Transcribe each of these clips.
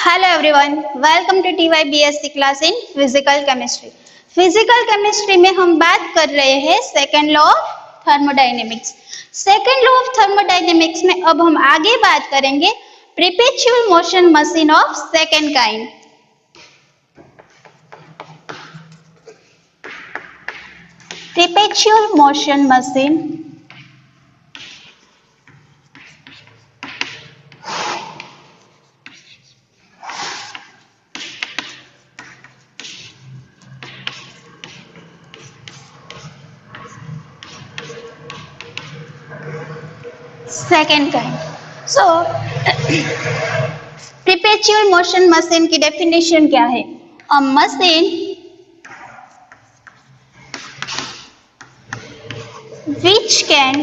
Hello everyone, welcome to TYBSc class in physical chemistry. Physical chemistry में हम बात कर रहे हैं second law of thermodynamics. Second law of thermodynamics में अब हम आगे बात करेंगे perpetual motion machine of second kind. Perpetual motion machine second kind. So perpetual motion machine की डेफिनेशन क्या है? A machine which can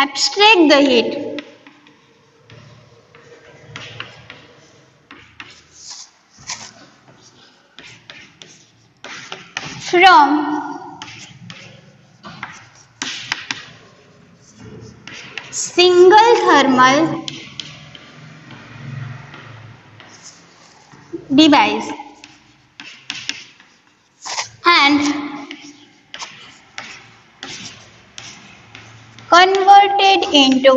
abstract the heat from single thermal device and converted into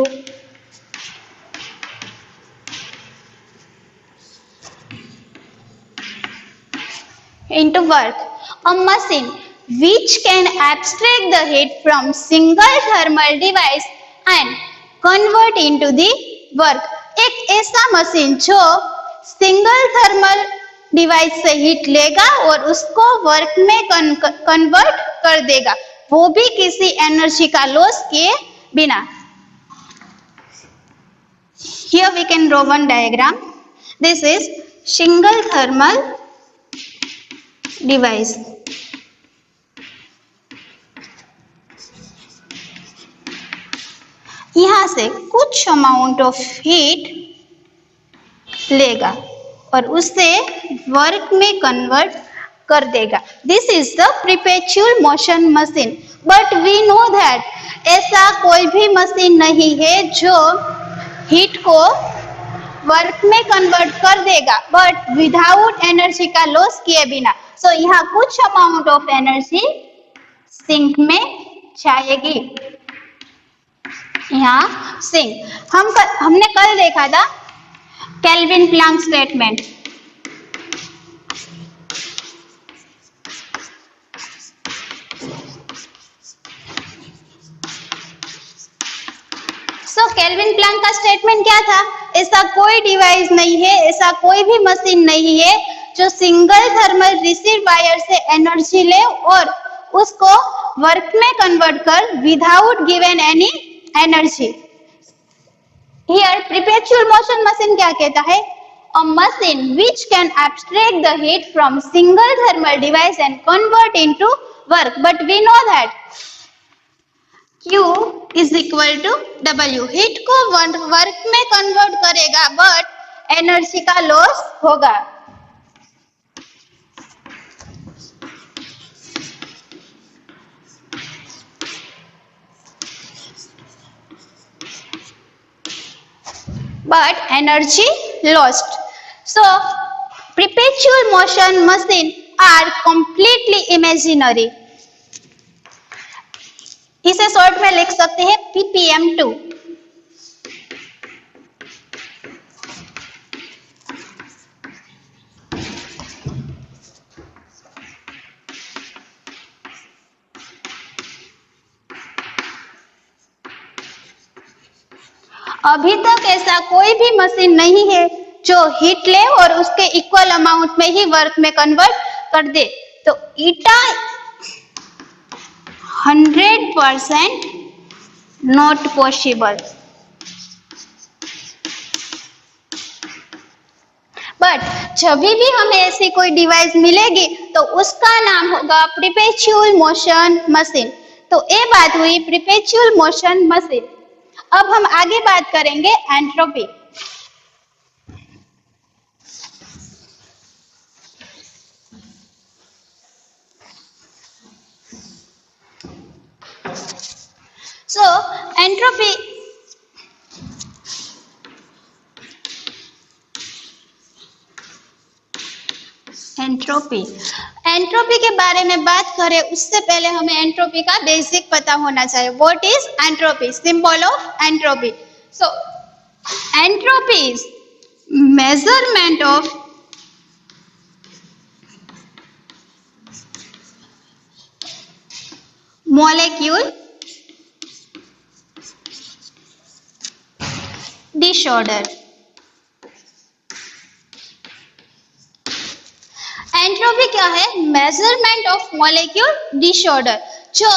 work. A machine which can abstract the heat from single thermal device and convert into the work. एक ऐसा machine जो single thermal device से heat लेगा और उसको work में convert कर देगा, वो भी किसी एनर्जी का लॉस किए बिना। Here we can draw one diagram. This is single thermal device. यहाँ से कुछ अमाउंट ऑफ हीट लेगा और उसे वर्क में कन्वर्ट कर देगा। This is the perpetual motion machine. But we know that ऐसा कोई भी मशीन नहीं है जो हीट को वर्क में कन्वर्ट कर देगा बट विदाउट एनर्जी का लॉस किए बिना। सो यहाँ कुछ अमाउंट ऑफ एनर्जी सिंक में जाएगी। यहाँ सिंक हमने कल देखा था केल्विन प्लैंक स्टेटमेंट। सो केल्विन प्लैंक का स्टेटमेंट क्या था? ऐसा कोई डिवाइस नहीं है, ऐसा कोई भी मशीन नहीं है जो सिंगल थर्मल रिसीवायर से एनर्जी ले और उसको वर्क में कन्वर्ट कर without given any energy. Here perpetual motion machine क्या कहता है? A machine which can abstract the heat from single thermal device and convert into work. But we know that Q is equal to W. Heat को work में convert करेगा but energy का loss होगा। But energy lost. So perpetual motion machine are completely imaginary. इसे short में लिख सकते हैं PPM2। अभी तक ऐसा कोई भी मशीन नहीं है जो हीट ले और उसके इक्वल अमाउंट में ही वर्क में कन्वर्ट कर दे। तो ईटा 100% नॉट पॉसिबल। बट जब भी हमें ऐसी कोई डिवाइस मिलेगी तो उसका नाम होगा परपेचुअल मोशन मशीन। तो ये बात हुई परपेचुअल मोशन मशीन। अब हम आगे बात करेंगे entropy. So entropy entropy. Entropy के बारे में बात करें उससे पहले हमें एंट्रोपी का बेसिक पता होना चाहिए। What is entropy? Symbol of entropy. So entropy is measurement of molecule disorder। Entropy क्या है? Measurement of molecule disorder. जो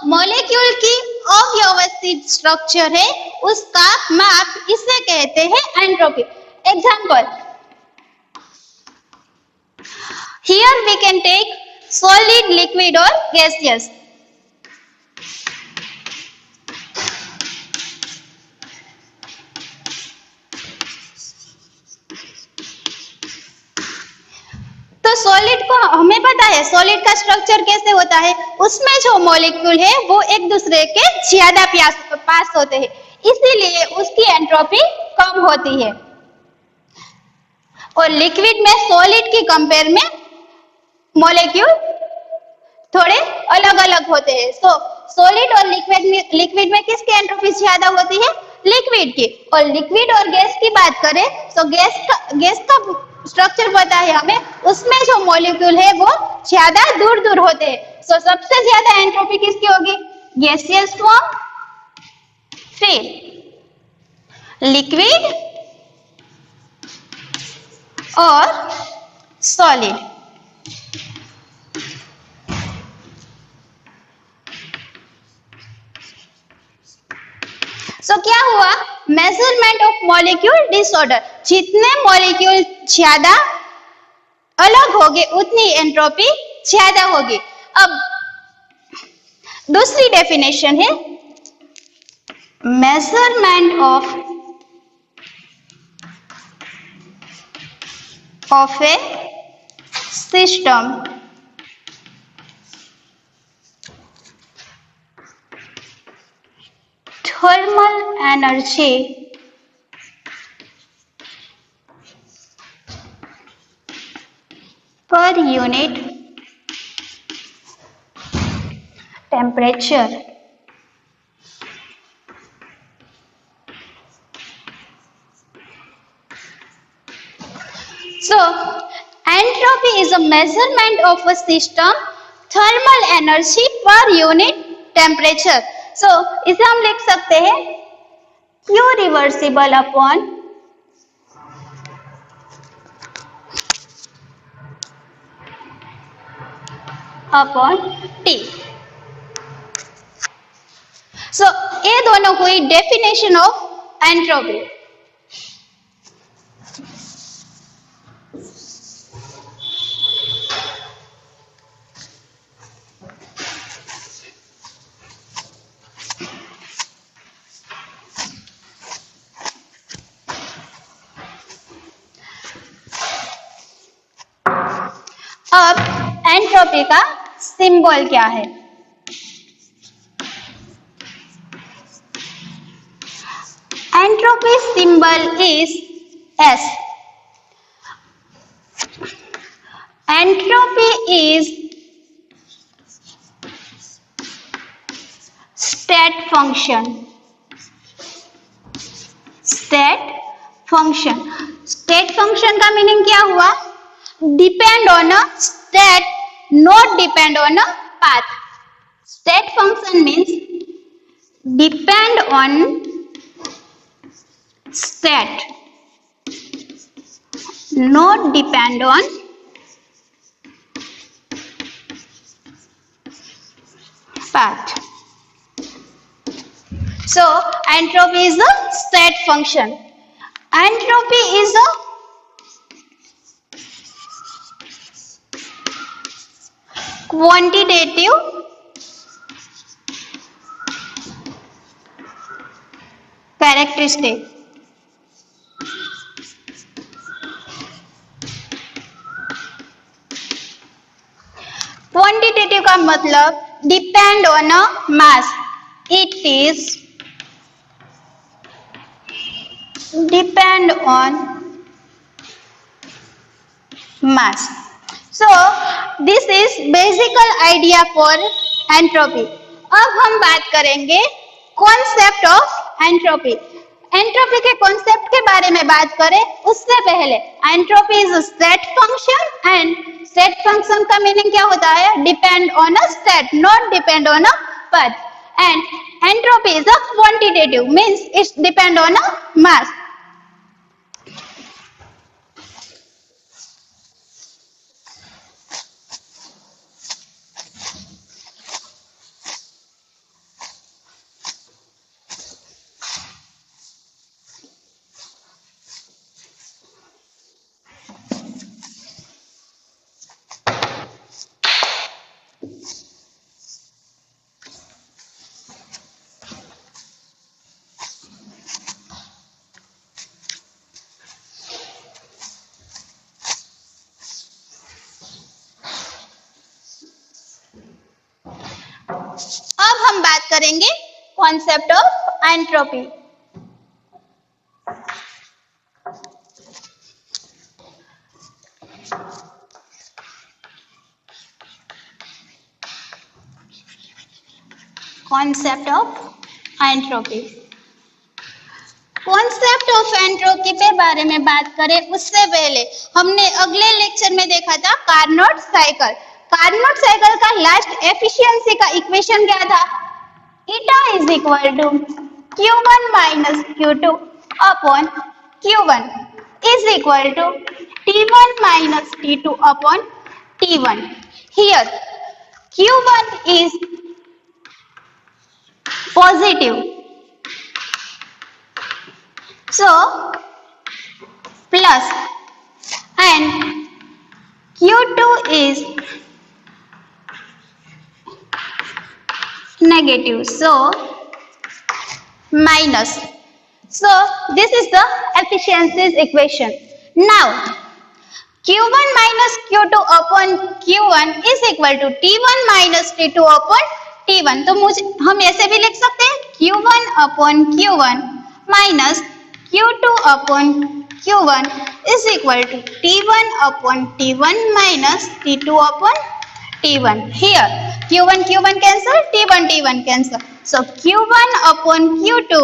मॉलिक्यूल की अव्यवस्थित स्ट्रक्चर है उसका माप, इसे कहते हैं entropy. Example, here we can take solid, liquid और गैसियस। तो सॉलिड को हमें पता है सॉलिड का स्ट्रक्चर कैसे होता है, उसमें जो मॉलिक्यूल है वो एक दूसरे के ज्यादा पास होते हैं, इसीलिए उसकी एंट्रोपी कम होती है। और लिक्विड में सॉलिड की कंपेयर में मॉलिक्यूल थोड़े अलग अलग होते हैं। सो सॉलिड और लिक्विड में किसकी एंट्रोपी ज्यादा होती है? लिक्विड की। और लिक्विड और गैस की बात करें तो गैस का स्ट्रक्चर पता है हमें, उसमें जो मॉलिक्यूल है वो ज्यादा दूर दूर होते हैं। सो सबसे ज्यादा एंट्रोपी किसकी होगी? गैसियस फॉर्म, फिर लिक्विड और सॉलिड। सो क्या हुआ? Measurement of molecule disorder. जितने मॉलिक्यूल ज्यादा अलग होंगे उतनी एंट्रोपी ज्यादा होगी। अब दूसरी डेफिनेशन है measurement of A system thermal energy per unit temperature। So entropy is a measurement of a system thermal energy per unit temperature। So इसे हम लिख सकते हैं Q रिवर्सिबल अपॉन T। सो ये दोनों हुई डेफिनेशन ऑफ एंट्रोपी। अब एंट्रोपी का सिंबल क्या है? Entropy symbol is S। Entropy is state function. State function का मीनिंग क्या हुआ? Depend on a state, not depend on a path. State function means depend on state, not depend on path. So entropy is a state function. Entropy is a quantitative characteristic। Quantitative का मतलब depend on a mass, it is depend on mass. So this is basic idea for entropy. अब हम बात करेंगे concept of entropy. Entropy के concept के बारे में बात करें उससे पहले entropy is a state function and state function का मीनिंग क्या होता है? Depend on a state, not depend on a path. And entropy is a quantitative, means it depend on a mass. अब हम बात करेंगे concept of entropy. Concept of entropy. Concept of entropy के बारे में बात करें उससे पहले हमने अगले लेक्चर में देखा था कार्नोट साइकिल. कार्नोट साइकिल का लास्ट एफिशिएंसी का इक्वेशन क्या था? eta is equal to q1 minus q2 upon q1 is equal to t1 minus t2 upon t1. Here q1 is positive, so plus, and q2 is negative, so minus. So this is the efficiencies equation. Now q1 minus q2 upon q1 is equal to t1 minus t2 upon t1. तो हम ऐसे भी लिख सकते हैं q1 upon q1 minus q2 upon q1 is equal to t1 upon t1 minus t2 upon t1. Here q1 q1 cancel, t1 t1 cancel, so q1 upon q2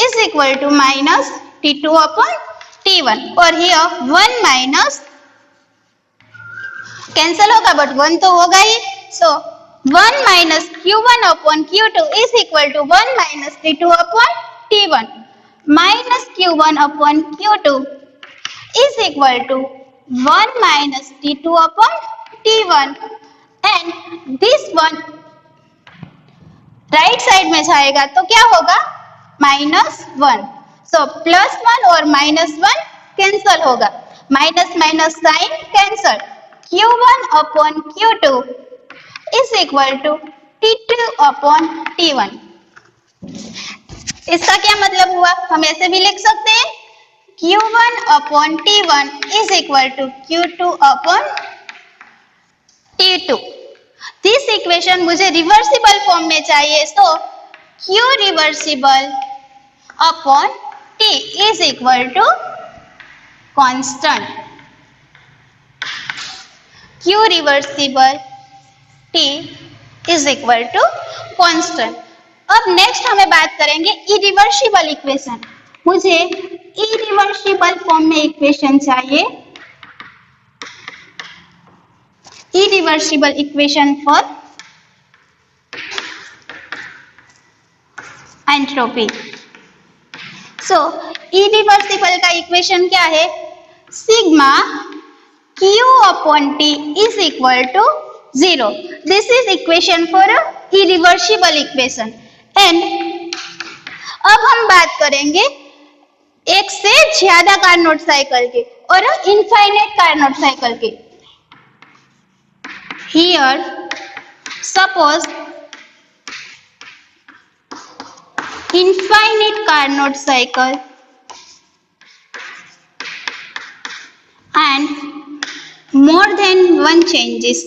is equal to minus t2 upon t1. और here 1 minus cancel होगा but 1 तो होगा ही, so 1 minus q1 upon q2 is equal to 1 minus t2 upon t1. Minus q1 upon q2 is equal to 1 minus t2 upon t1, and this one right side में जाएगा तो क्या होगा? -1. सो +1 और -1 cancel होगा, minus minus sign cancel. q1 upon q2 is equal to t2 upon t1. इसका क्या मतलब हुआ? हम ऐसे भी लिख सकते हैं q1 upon t1 is equal to q2 upon t2. This equation मुझे रिवर्सिबल फॉर्म में चाहिए, so q reversible upon t is equal to constant. q reversible t is equal to constant. अब नेक्स्ट हमें बात करेंगे इरिवर्सिबल इक्वेशन. मुझे irreversible form में equation चाहिए, irreversible equation for entropy. So irreversible का इक्वेशन क्या है? Sigma q upon t is equal to 0. This is equation for a irreversible equation. And अब हम बात करेंगे एक से ज्यादा कार्नोट साइकिल के और इनफाइनाइट कार्नोट साइकिल के. Here suppose infinite Carnot cycle and more than one changes.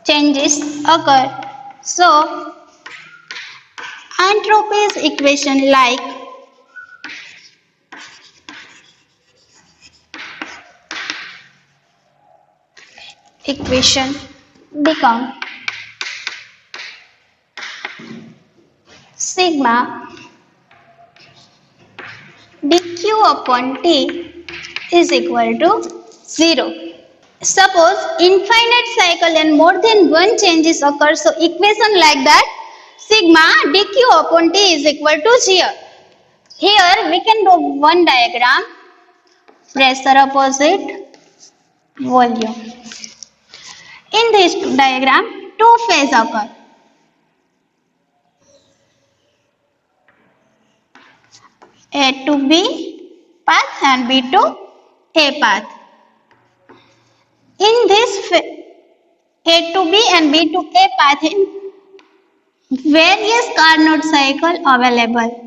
Changes occur. So Entropy's equation like equation become sigma dq upon t is equal to 0. Suppose infinite cycle and more than one changes occur, so equation like that sigma dq upon t is equal to 0. Here we can do one diagram, pressure opposite volume. In this diagram, two phase occur. A to B path and B to A path. In this A to B and B to A path, in various Carnot cycle available.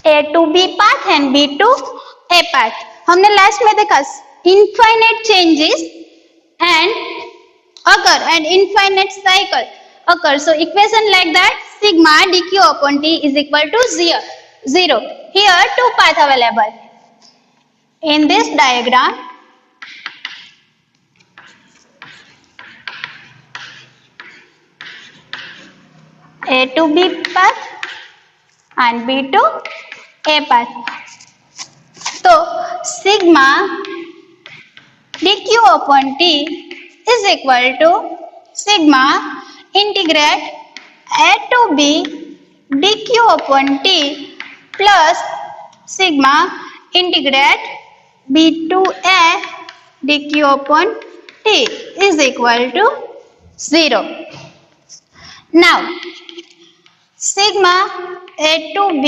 A to B path and B to A path. हमने last में देखा infinite changes and occur and infinite cycle occur. So equation like that sigma dq upon t is equal to 0. Here two paths available. In this diagram, A to B path and B to A path. So sigma dq upon t is equal to sigma integrate A to B dq upon t plus sigma integrate B to A dq upon t is equal to 0. Now sigma A to B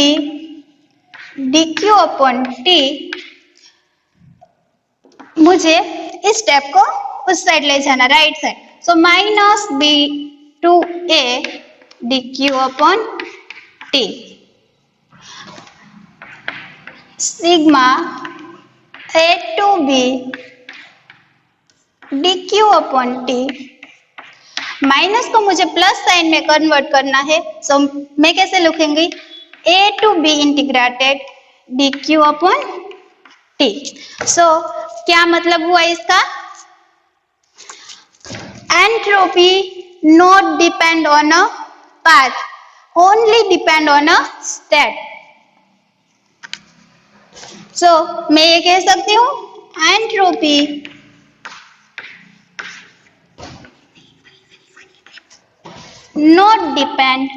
dq upon t मुझे इस step को उस side ले जाना, right side. So minus B to A D Q upon T sigma A to B D Q upon T. Minus को मुझे plus sign में convert करना है, सो मैं कैसे लिखूंगी A to B integrated D Q upon T. So क्या मतलब हुआ इसका, entropy not depend on a path, only depend on a state. So मैं ये कह सकती हूँ entropy not depend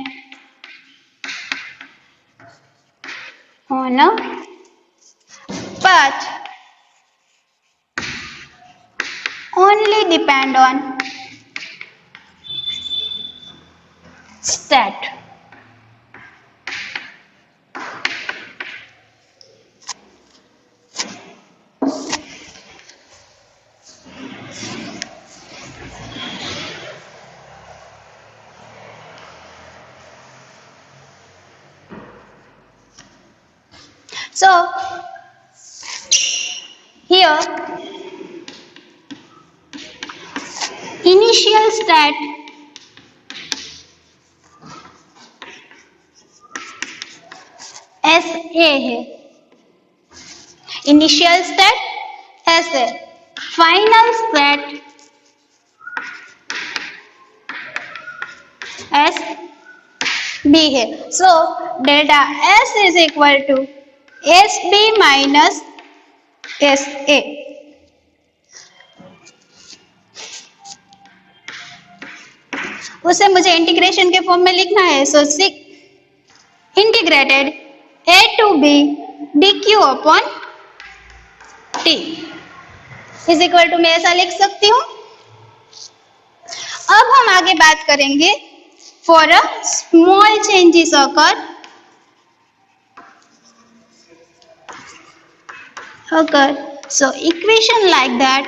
on a path, only depend on state. So here initial state S A है, initial state S A, final state S B है. So delta S is equal to S B minus S A. उसे मुझे integration के form में लिखना है. So integrated A to B D Q upon T is equal to, मैं ऐसा लिख सकती हूँ. अब हम आगे बात करेंगे for a small changes occur. So equation like that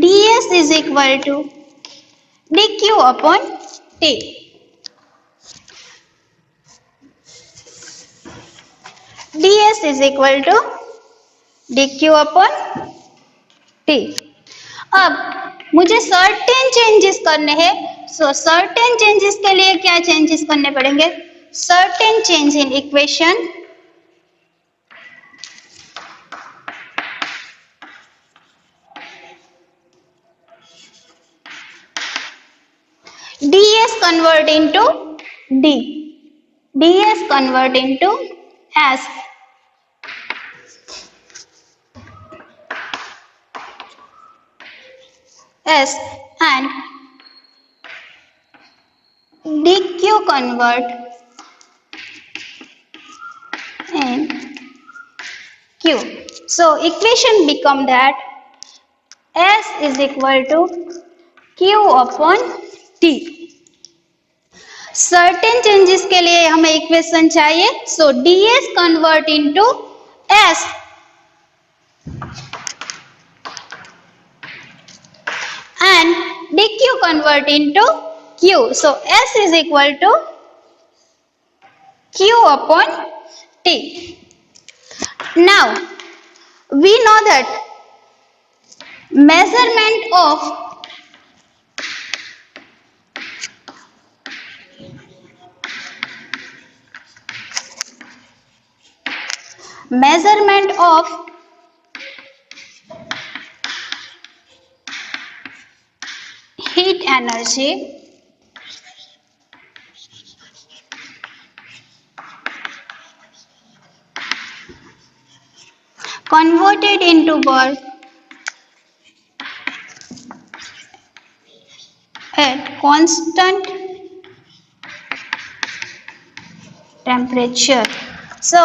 ds is equal to dq upon t. ds is equal to dq upon t. अब मुझे सर्टेन चेंजेस करने हैं, सो सर्टेन चेंजेस के लिए क्या चेंजेस करने पड़ेंगे? Certain change in equation, ds convert into d, ds convert into s, s and dq convert in q. So equation become that s is equal to q upon t. Certain changes के लिए हमें equation चाहिए, सो ds convert into s and dq convert into q. So s is equal to q upon t. Now we know that measurement of heat energy converted into work at constant temperature. So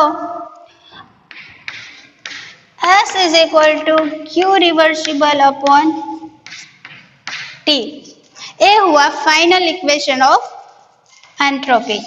S is equal to Q reversible upon T. ये हुआ final equation of entropy.